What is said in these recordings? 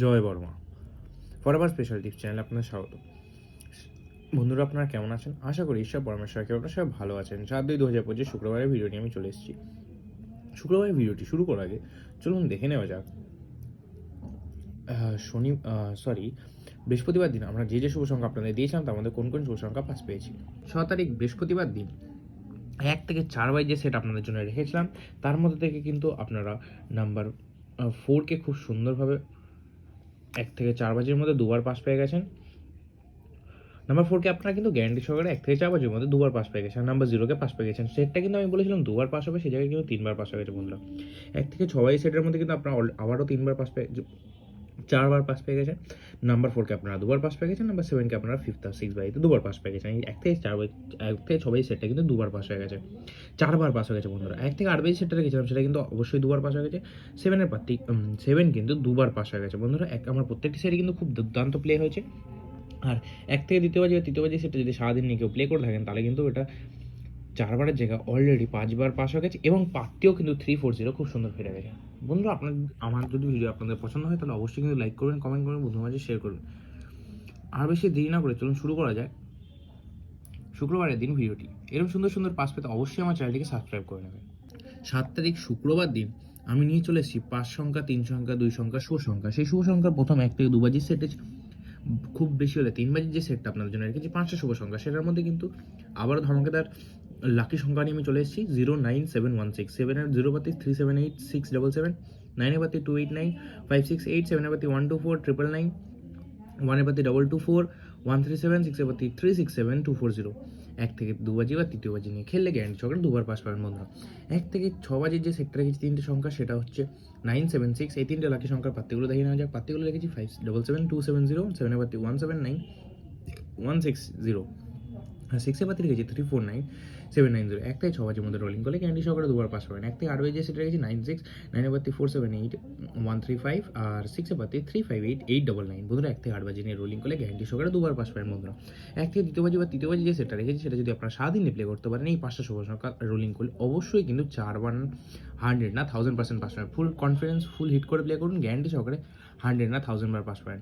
জয় Varma forever special tips চ্যানেলে আপনাদের স্বাগত। বন্ধুরা, আপনারা কেমন আছেন? আশা করি ঈশ্বর পরমেশ্বরকে আপনারা সবাই ভালো আছেন। 7/2/2025 শুক্রবারের ভিডিও নিয়ে আমি চলে এসেছি। শুক্রবারের ভিডিওটি শুরু করার আগে চলুন দেখে নেওয়া যাক বৃহস্পতিবার দিন আমরা যে শুভ সংখ্যা আপনাদের দিয়েছিলাম তার মধ্যে কোন কোন শুভ সংখ্যা পাস পেয়েছি। 6 তারিখ বৃহস্পতিবার দিন 1 থেকে 4 বাই যে সেট আপনাদের জন্য রেখেছিলাম তার মধ্যে থেকে কিন্তু আপনারা নাম্বার 4কে খুব সুন্দরভাবে 1 থেকে 4 বাজির মধ্যে দুবার পাস পেয়ে গেছেন। নাম্বার 4কে আপনারা কিন্তু গ্যারান্টি সহকারে 1 থেকে 4 বাজির মধ্যে দুবার পাস পেয়ে গেছেন। নাম্বার 0কে পাস পেয়ে গেছেন। সেটটা কিন্তু আমি বলেছিলাম দুবার পাস হবে, সেই জায়গায় কিন্তু 3বার পাস হয়ে গেছে বন্ধুরা। 1 থেকে 6 বাই সেটের মধ্যে কিন্তু আপনারা আবারও 3বার পাস পেয়ে 4বার পাস পেয়ে গেছেন। নাম্বার 4কে আপনারা দুবার পাস পেয়ে গেছেন। নাম্বার 7কে আপনারা 5th আর 6 বাইতে দুবার পাস পেয়ে গেছেন। এই 1 থেকে 6 বাই সেটটা কিন্তু দুবার পাস হয়ে গেছে, 4বার পাস হয়ে গেছে বন্ধুরা। 1 থেকে 8 বাই সেটটা রেখেছিলাম সেটা কিন্তু অবশ্যই দুবার পাস হয়ে গেছে। 7 কিন্তু দুবার পাস হয়ে গেছে বন্ধুরা। আমার প্রত্যেকটি সেটই কিন্তু খুব দুর্দান্ত প্লে হয়েছে। আর 1 থেকে 2য় বাজি বা 3য় বাজি সেটা যদি সারাদিন নিয়ে কেউ প্লে করে থাকেন তাহলে কিন্তু এটা 4বারের জায়গায় অলরেডি 5বার পাস হয়ে গেছে এবং পাত্তিও কিন্তু 340 খুব সুন্দর ফিরে গেছে। বন্ধুরা, আমার যদি ভিডিও আপনাদের পছন্দ হয় তাহলে অবশ্যই কিন্তু লাইক করবেন, কমেন্ট করবেন, বন্ধুদের মাঝে শেয়ার করবেন। আর বেশি দেরি না করে চলুন শুরু করা যায় শুক্রবারের দিন ভিডিওটি। এরকম সুন্দর সুন্দর পাস পেতে অবশ্যই আমার চ্যানেলটিকে সাবস্ক্রাইব করে নেবেন। 7 তারিখ শুক্রবার দিন আমি নিয়ে চলে এসেছি 5 সংখ্যা, 3 সংখ্যা, 2 সংখ্যা শুভ সংখ্যা। সেই শুভ সংখ্যার প্রথম 1 থেকে 2 বাজির সেটে খুব বেশি হলে 3 বাজির যে সেটটা আপনাদের জন্য রেখেছি 5টা শুভ সংখ্যা, সেটার মধ্যে কিন্তু আবারও ধমাকেদার লাকি সংখ্যা নিয়ে আমি চলে এসেছি 09716। 7-এর 0 পাতি 378 677, 9-এর পাতি 289 568, 7-এর পাতি 124 999, 1-এর পাতি 224 137, 6-এর পাতি 367 240। 1 থেকে 2 বাজি বা 3য় বাজি নিয়ে খেললে গ্যারান্টি সহকারে দুবার পাস পাবেন বন্ধুরা। 1 থেকে 6 বাজির যে সেটটা রেখেছি 3টে সংখ্যা, সেটা হচ্ছে 976। এই 3টে লাকি সংখ্যার পাত্তিগুলো দেখে নেওয়া যাক। পাত্তিগুলো রেখেছি 577 270, 7-এর পাতি 179 160, আর 6-এর পাতি রেখেছি 349 790। 1 থেকে 6 বাজির মধ্যে রোলিং করলে গ্যারান্টি সহকারে দুবার পাস পাবেন। 1 থেকে 8 বাজি সেটা রেখেছি 96, 9-এর পাতি 478 135, আর 6-এর পাতি 358 899। বন্ধুরা, 1 থেকে 8 বাজি নিয়ে রোলিং করলে গ্যারান্টি সহকারে দুবার পাস পাবেন বন্ধুরা। 1 থেকে 2য় বাজি বা 3য় বাজি যে সেটা রেখেছি সেটা যদি আপনারা সারাদিন প্লে করতে পারেন এই 5টা শুভ সংখ্যা রোলিং করলে অবশ্যই কিন্তু 4-1 100 না 1000% পাস পাবেন। ফুল কনফিডেন্স ফুল হিট করে প্লে করুন, গ্যারান্টি সহকারে 100 না 1000 বার পাস পাবেন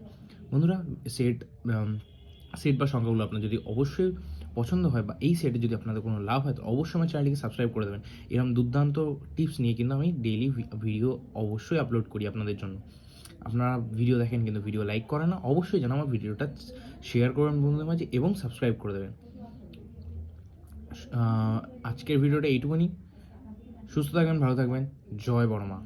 বন্ধুরা। সেট বা সংখ্যাগুলো আপনার যদি অবশ্যই পছন্দ হয় বা এই সেটে যদি আপনাদের কোনো লাভ হয় তো অবশ্যই আমার চ্যানেলটিকে সাবস্ক্রাইব করে দেবেন। এরকম দুর্দান্ত টিপস নিয়ে কিন্তু আমি ডেইলি ভিডিও অবশ্যই আপলোড করি আপনাদের জন্য। আপনারা ভিডিও দেখেন কিন্তু ভিডিও লাইক করেন না, অবশ্যই যেন আমার ভিডিওটা শেয়ার করবেন বন্ধুদের মাঝে এবং সাবস্ক্রাইব করে দেবেন। আজকের ভিডিওটা এইটুকুনি। সুস্থ থাকবেন, ভালো থাকবেন। জয় বর্মা।